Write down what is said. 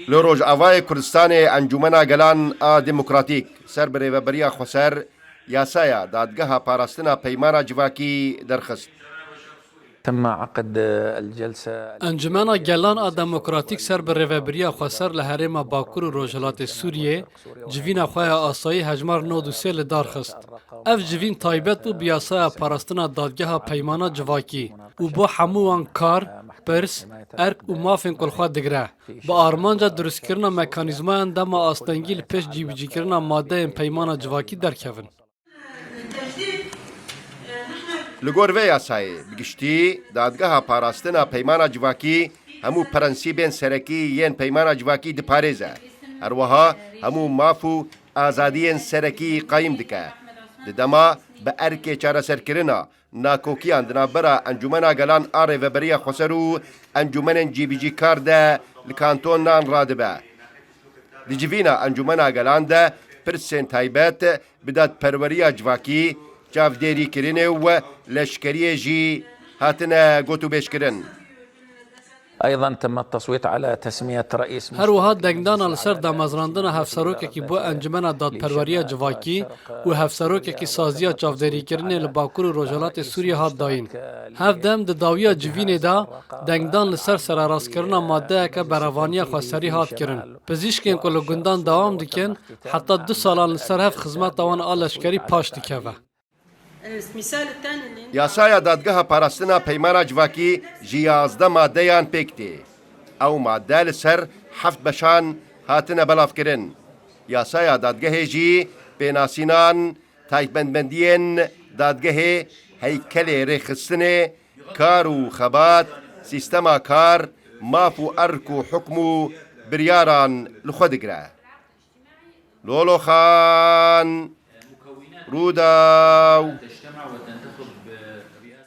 لروج آوای کردستان انجمنا گلان دموکراتیک سر بریوبریا خسر یاسایا دادگاه پاراستنا پیمانا جواکی درخست. تم عقد الجلسة انجمنا گلان دموکراتیک سر بریوبریا خسر لهرما باکور و روجلات سوریه جوینا خواه آسایی هجمار 93 لدارخست. اف جوین تایبت و بیاسایا پاراستنا دادگاه پیمانا جواکی و با هموان کار پرس ارک و مافین کلخواه دگره با آرمانجا درست کرنا مکانیزمان دم آستنگیل پیش جیبجی کرنا ماده پیمانا جواکی درکفن. لگور وی یاسای بگشتی دادگاه پاراستنا پیمانا جواکی همو پرنسیبین سرکی ین پیمانا جواکی دپارێزە هەروەها هەموو ماف و ئازادیên سەرەکی قایم دکە ددەما بە ئەرکێ چارەسەرکردنا ناکۆکیان دنابەرە ئەنجومەنا گەلان ئاڕێڤەبەریە خۆسەر و ئەنجومەنên جیبیجی کار دە لە کانتۆنان ڕادبە لجڤینە ئەنجومەنا گەلان دە پرسên تایبەت بدات پەروەریە جواکی چاودێریکردنێ و لەشکریە ژی هاتنە گۆتوبێژکردن. أيضا تم التصويت على تسمية رئيس هروها دنگدانا لسر دامزراندن هفسروکێکی بۆ ئەنجمەنا دادپەروەریە جواکی و هەفسەرۆکێکی سازیە چاودێریکردنê li باکوور û rojhilatê Sûriye hat dayîn. Hev dem di dawiya civînê de dengdan li ser serarastkirina maddeyeke berevaniya xweserî hat kirin. Pizîşkên ku li gundan dewam dikin heta 2 salan li ser hev xizmeta wan a leşkerî paş dikeve. یاسایا دادگاه پاراستنا پیمانا جواکی ji 11 maddeyan pêktê. Ew madde li ser 7 beşan hatine belavkirin. Yasaya dadgehê jî pênasînan taybetmendiyên dadgehê heykelê rêxistinê kar û xebat sîstema kar maf û erk û hukm û biryaran li xwe digire. Loloxan Rudaw